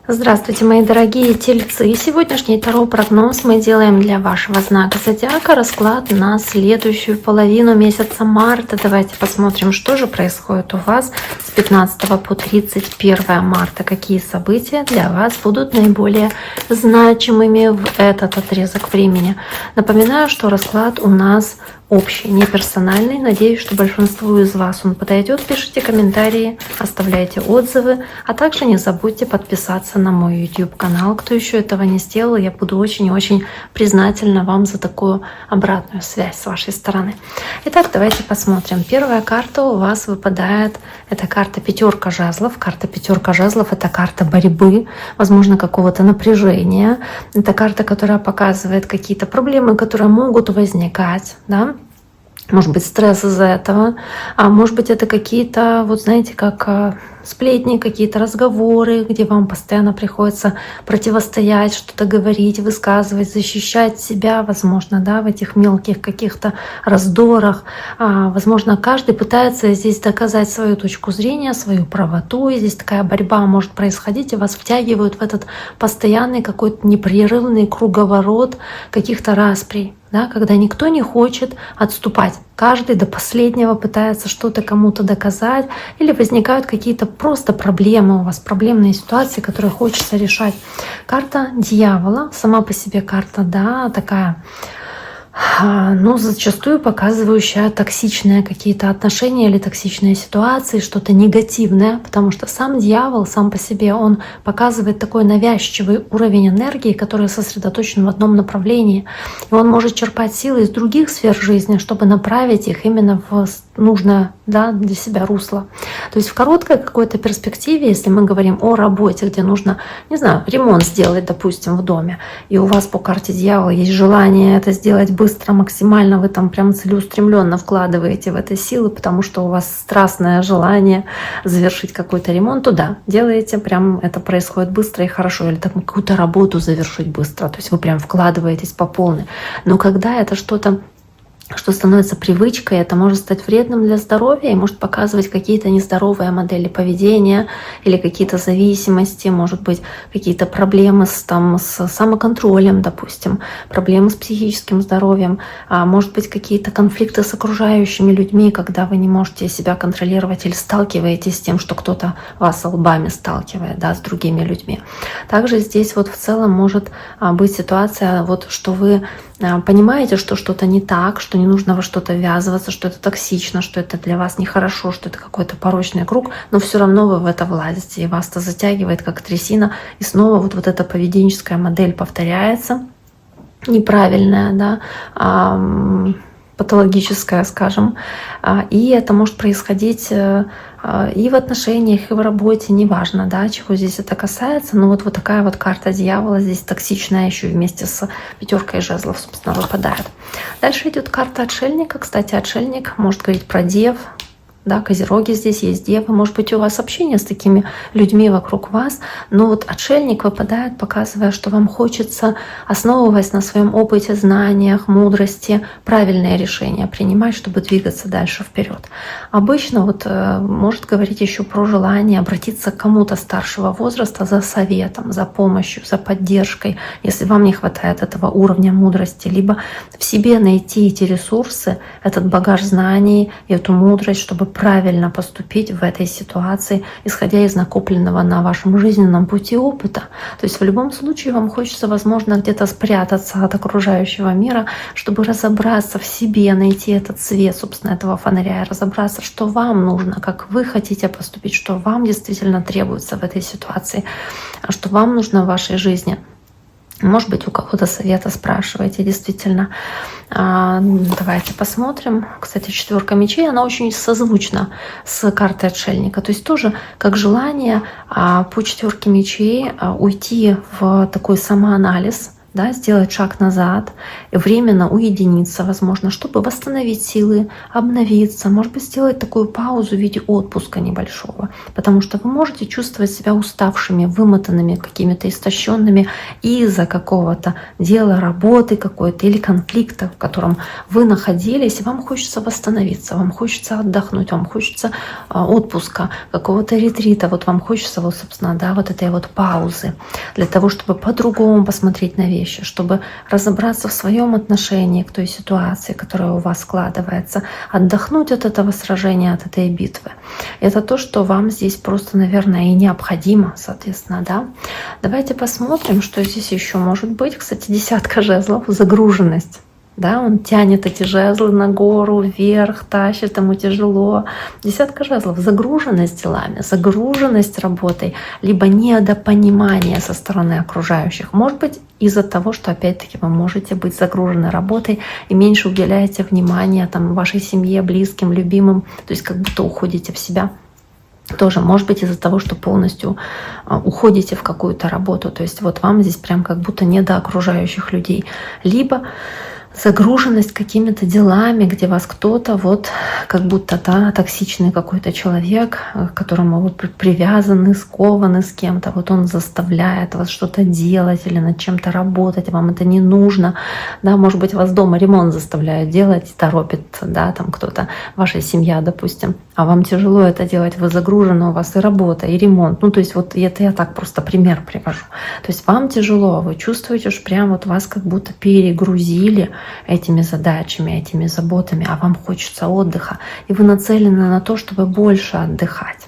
Здравствуйте, мои дорогие тельцы! Сегодняшний таро-прогноз мы делаем для вашего знака зодиака. Расклад на следующую половину месяца марта. Давайте посмотрим, что же происходит у вас с 15 по 31 марта. Какие события для вас будут наиболее значимыми в этот отрезок времени. Напоминаю, что расклад у нас общий, не персональный. Надеюсь, что большинству из вас он подойдет. Пишите комментарии, оставляйте отзывы, а также не забудьте подписаться на мой YouTube канал. Кто еще этого не сделал, я буду очень и очень признательна вам за такую обратную связь с вашей стороны. Итак, давайте посмотрим. Первая карта у вас выпадает, это карта пятерка жезлов. Карта пятерка жезлов — это карта борьбы, возможно, какого-то напряжения. Это карта, которая показывает какие-то проблемы, которые могут возникать, да? Может быть, стресс из-за этого, а может быть, это какие-то, вот знаете, как сплетни, какие-то разговоры, где вам постоянно приходится противостоять, что-то говорить, высказывать, защищать себя, возможно, да, в этих мелких каких-то раздорах. Возможно, каждый пытается здесь доказать свою точку зрения, свою правоту, и здесь такая борьба может происходить, и вас втягивают в этот постоянный какой-то непрерывный круговорот каких-то расприй. Да, когда никто не хочет отступать. Каждый до последнего пытается что-то кому-то доказать, или возникают какие-то просто проблемы у вас, проблемные ситуации, которые хочется решать. Карта дьявола, сама по себе карта, да, такая, но зачастую показывающая токсичные какие-то отношения или токсичные ситуации, что-то негативное, потому что сам дьявол, сам по себе, он показывает такой навязчивый уровень энергии, который сосредоточен в одном направлении. И он может черпать силы из других сфер жизни, чтобы направить их именно в нужное, да, для себя русло. То есть в короткой какой-то перспективе, если мы говорим о работе, где нужно, не знаю, ремонт сделать, допустим, в доме, и у вас по карте дьявола есть желание это сделать быстро, максимально, вы там прям целеустремленно вкладываете в это силы, потому что у вас страстное желание завершить какой-то ремонт, то да, делаете, прям это происходит быстро и хорошо, или там какую-то работу завершить быстро, то есть вы прям вкладываетесь по полной. Но когда это что-то, что становится привычкой, это может стать вредным для здоровья и может показывать какие-то нездоровые модели поведения или какие-то зависимости, может быть, какие-то проблемы с самоконтролем, допустим, проблемы с психическим здоровьем, может быть, какие-то конфликты с окружающими людьми, когда вы не можете себя контролировать или сталкиваетесь с тем, что кто-то вас лбами сталкивает, да, с другими людьми. Также здесь вот в целом может быть ситуация, вот, что вы понимаете, что что-то не так, что не нужно во что-то ввязываться, что это токсично, что это для вас нехорошо, что это какой-то порочный круг, но все равно вы в это влазите, и вас это затягивает как трясина, и снова вот эта поведенческая модель повторяется, неправильная, да, патологическая, скажем, и это может происходить и в отношениях, и в работе, неважно, да, чего здесь это касается, но вот такая вот карта дьявола здесь токсичная еще вместе с пятеркой жезлов, собственно, выпадает. Дальше идет карта отшельника. Кстати, отшельник может говорить про дев, да, козероги здесь есть, девы. Может быть, у вас общение с такими людьми вокруг вас, но вот отшельник выпадает, показывая, что вам хочется, основываясь на своем опыте, знаниях, мудрости, правильные решения принимать, чтобы двигаться дальше вперед. Обычно вот может говорить еще про желание обратиться к кому-то старшего возраста за советом, за помощью, за поддержкой, если вам не хватает этого уровня мудрости, либо в себе найти эти ресурсы, этот багаж знаний и эту мудрость, чтобы правильно поступить в этой ситуации, исходя из накопленного на вашем жизненном пути опыта. То есть в любом случае вам хочется, возможно, где-то спрятаться от окружающего мира, чтобы разобраться в себе, найти этот свет, собственно, этого фонаря, и разобраться, что вам нужно, как вы хотите поступить, что вам действительно требуется в этой ситуации, что вам нужно в вашей жизни. Может быть, у кого-то совета спрашиваете, действительно. Давайте посмотрим. Кстати, четверка мечей, она очень созвучна с картой отшельника. То есть тоже как желание по четверке мечей уйти в такой самоанализ, да, сделать шаг назад, временно уединиться, возможно, чтобы восстановить силы, обновиться, может быть, сделать такую паузу в виде отпуска небольшого, потому что вы можете чувствовать себя уставшими, вымотанными, какими-то истощенными из-за какого-то дела, работы какой-то или конфликта, в котором вы находились, и вам хочется восстановиться, вам хочется отдохнуть, вам хочется отпуска, какого-то ретрита, вот вам хочется, вот, собственно, да, вот этой вот паузы для того, чтобы по-другому посмотреть на вещи, чтобы разобраться в своем отношении к той ситуации, которая у вас складывается, отдохнуть от этого сражения, от этой битвы. Это то, что вам здесь просто, наверное, и необходимо, соответственно, да. Давайте посмотрим, что здесь еще может быть. Кстати, десятка жезлов, загруженность. Да, он тянет эти жезлы на гору, вверх, тащит, ему тяжело. Десятка жезлов, загруженность делами, загруженность работой, либо недопонимание со стороны окружающих. Может быть, из-за того, что, опять-таки, вы можете быть загружены работой и меньше уделяете внимания там, вашей семье, близким, любимым, то есть как будто уходите в себя. Тоже может быть из-за того, что полностью уходите в какую-то работу. То есть вот вам здесь прям как будто не до окружающих людей. Либо загруженность какими-то делами, где вас кто-то вот как будто токсичный какой-то человек, к которому вы привязаны, скованы с кем-то, вот он заставляет вас что-то делать или над чем-то работать, вам это не нужно, да, может быть, вас дома ремонт заставляют делать, торопит, да, там кто-то, ваша семья, допустим, а вам тяжело это делать, вы загружены, у вас и работа, и ремонт, ну, то есть вот это я так просто пример привожу, то есть вам тяжело, вы чувствуете, что прям вот вас как будто перегрузили этими задачами, этими заботами, а вам хочется отдыха, и вы нацелены на то, чтобы больше отдыхать.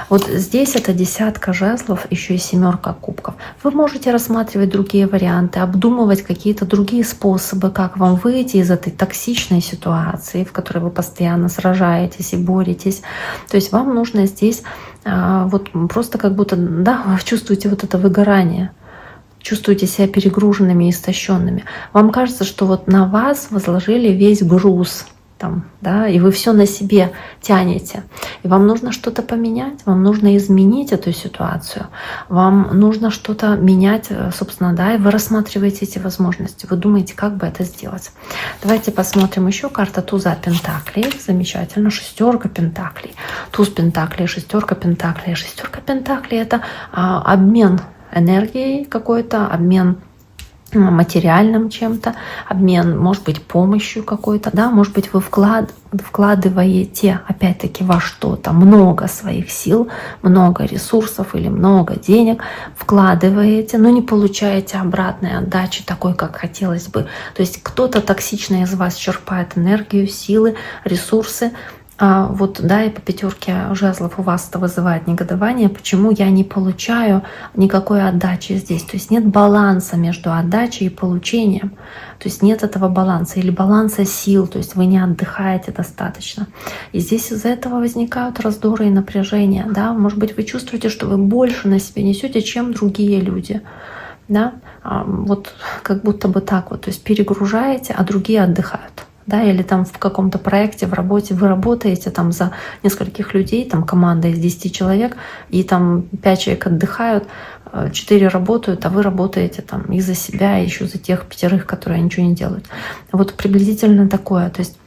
Вот здесь это десятка жезлов, еще и семерка кубков. Вы можете рассматривать другие варианты, обдумывать какие-то другие способы, как вам выйти из этой токсичной ситуации, в которой вы постоянно сражаетесь и боретесь. То есть вам нужно здесь вот просто как будто, да, вы чувствуете вот это выгорание, чувствуете себя перегруженными и истощенными. Вам кажется, что вот на вас возложили весь груз, там, да, и вы все на себе тянете. И вам нужно что-то поменять, вам нужно изменить эту ситуацию, вам нужно что-то менять, собственно, да, и вы рассматриваете эти возможности, вы думаете, как бы это сделать. Давайте посмотрим еще карта туза пентаклей. Замечательно. Шестерка пентаклей. Туз пентаклей, шестерка пентаклей. Шестерка пентаклей — это обмен энергией какой-то, обмен материальным чем-то, обмен, может быть, помощью какой-то, да, может быть, вы вкладываете, опять-таки, во что-то много своих сил, много ресурсов или много денег, вкладываете, но не получаете обратной отдачи такой, как хотелось бы. То есть кто-то токсично из вас черпает энергию, силы, ресурсы, вот, да, и по пятерке жезлов у вас это вызывает негодование, почему я не получаю никакой отдачи здесь. То есть нет баланса между отдачей и получением. То есть нет этого баланса или баланса сил, то есть вы не отдыхаете достаточно. И здесь из-за этого возникают раздоры и напряжения. Да? Может быть, вы чувствуете, что вы больше на себе несете, чем другие люди. Да? Вот как будто бы так вот. То есть перегружаете, а другие отдыхают. Да, или там в каком-то проекте, в работе вы работаете там за нескольких людей, там команда из 10 человек, и там 5 человек отдыхают, 4 работают, а вы работаете там и за себя, и еще за тех 5, которые ничего не делают. Вот приблизительно такое, то есть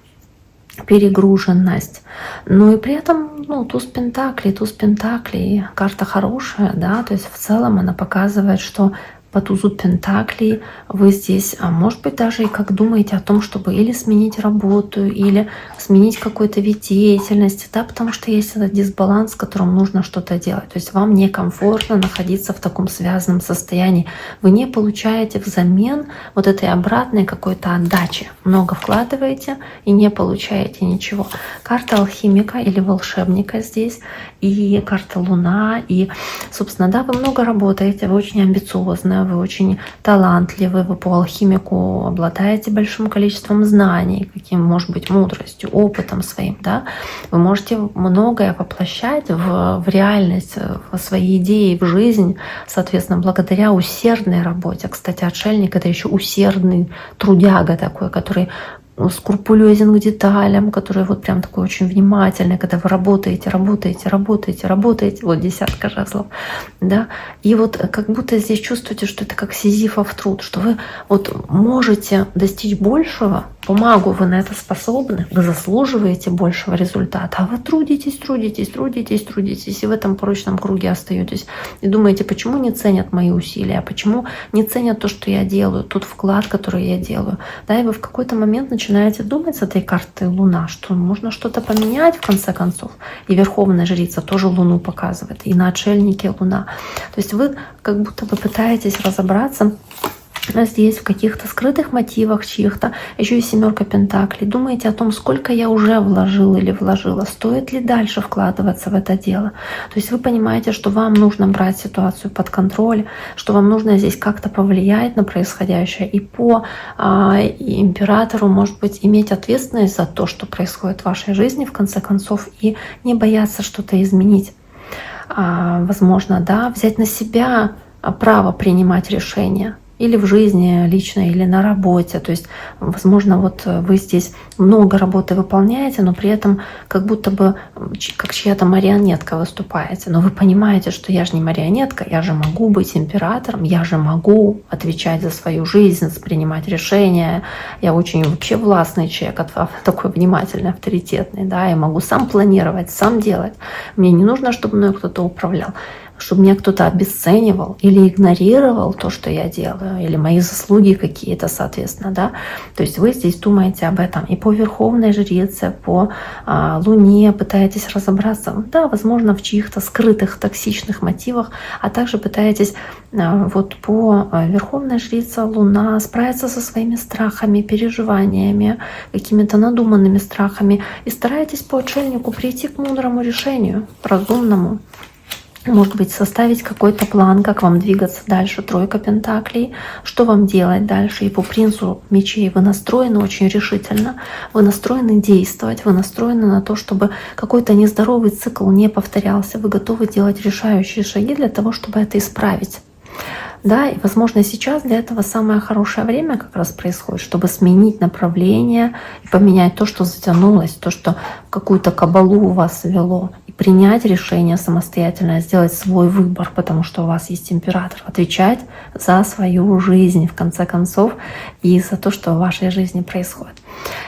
перегруженность. Ну и при этом, ну, туз пентаклей, карта хорошая, да, то есть в целом она показывает, что по тузу пентаклей вы здесь, может быть, даже и как думаете о том, чтобы или сменить работу, или сменить какой-то вид деятельности, да, потому что есть этот дисбаланс, с которым нужно что-то делать. То есть вам некомфортно находиться в таком связанном состоянии. Вы не получаете взамен вот этой обратной какой-то отдачи. Много вкладываете и не получаете ничего. Карта алхимика или волшебника здесь, и карта Луна, и, собственно, да, вы много работаете, вы очень амбициозны, вы очень талантливы, вы по алхимику обладаете большим количеством знаний, каким может быть мудростью, опытом своим, да. Вы можете многое воплощать в реальность, в свои идеи, в жизнь, соответственно, благодаря усердной работе. Кстати, отшельник — это еще усердный трудяга такой, который скрупулезен к деталям, который вот прям такой очень внимательный, когда вы работаете, вот десятка жезлов, да, и вот как будто здесь чувствуете, что это как сизифов труд, что вы вот можете достичь большего, по магу вы на это способны, вы заслуживаете большего результата, а вы трудитесь, и в этом порочном круге остаетесь. И думаете, почему не ценят мои усилия, почему не ценят то, что я делаю, тот вклад, который я делаю. Да, и вы в какой-то момент начинаете думать с этой карты Луна, что можно что-то поменять в конце концов. И Верховная Жрица тоже Луну показывает, и на отшельнике Луна. То есть вы как будто бы пытаетесь разобраться здесь в каких-то скрытых мотивах чьих-то, еще и 7 пентаклей. Думаете о том, сколько я уже вложил или вложила, стоит ли дальше вкладываться в это дело. То есть вы понимаете, что вам нужно брать ситуацию под контроль, что вам нужно здесь как-то повлиять на происходящее. И по императору, может быть, иметь ответственность за то, что происходит в вашей жизни, в конце концов, и не бояться что-то изменить. Возможно, да, взять на себя право принимать решения. Или в жизни лично, или на работе. То есть, возможно, вот вы здесь много работы выполняете, но при этом как будто бы как чья-то марионетка выступаете. Но вы понимаете, что я же не марионетка, я же могу быть императором, я же могу отвечать за свою жизнь, принимать решения. Я очень вообще властный человек, такой внимательный, авторитетный. Да? Я могу сам планировать, сам делать. Мне не нужно, чтобы мной кто-то управлял, чтобы меня кто-то обесценивал или игнорировал то, что я делаю, или мои заслуги какие-то, соответственно, да. То есть вы здесь думаете об этом. И по Верховной Жрице, по Луне пытаетесь разобраться, да, возможно, в чьих-то скрытых токсичных мотивах, а также пытаетесь вот по Верховной Жрице Луна справиться со своими страхами, переживаниями, какими-то надуманными страхами, и стараетесь по отшельнику прийти к мудрому решению, разумному. Может быть, составить какой-то план, как вам двигаться дальше, 3 пентаклей, что вам делать дальше. И по принцу мечей вы настроены очень решительно, вы настроены действовать, вы настроены на то, чтобы какой-то нездоровый цикл не повторялся. Вы готовы делать решающие шаги для того, чтобы это исправить. Да, и, возможно, сейчас для этого самое хорошее время как раз происходит, чтобы сменить направление и поменять то, что затянулось, то, что в какую-то кабалу у вас вело, и принять решение самостоятельно, сделать свой выбор, потому что у вас есть император, отвечать за свою жизнь, в конце концов, и за то, что в вашей жизни происходит.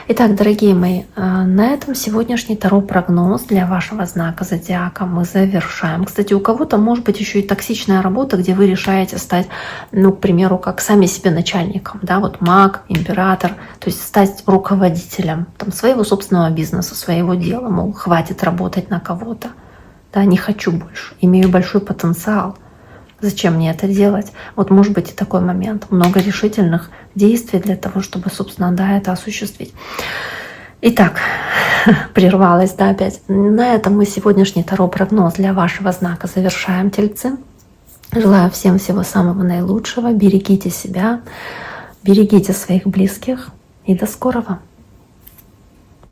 Итак, дорогие мои, на этом сегодняшний таро-прогноз для вашего знака зодиака мы завершаем. Кстати, у кого-то может быть еще и токсичная работа, где вы решаете стать, ну, к примеру, как сами себе начальником, да, вот маг, император, то есть стать руководителем там, своего собственного бизнеса, своего дела, мол, хватит работать на кого-то, да, не хочу больше, имею большой потенциал. Зачем мне это делать? Вот может быть и такой момент. Много решительных действий для того, чтобы, собственно, да, это осуществить. Итак, прервалась, да, опять. На этом мы сегодняшний таро-прогноз для вашего знака завершаем, тельцы. Желаю всем всего самого наилучшего. Берегите себя, берегите своих близких и до скорого.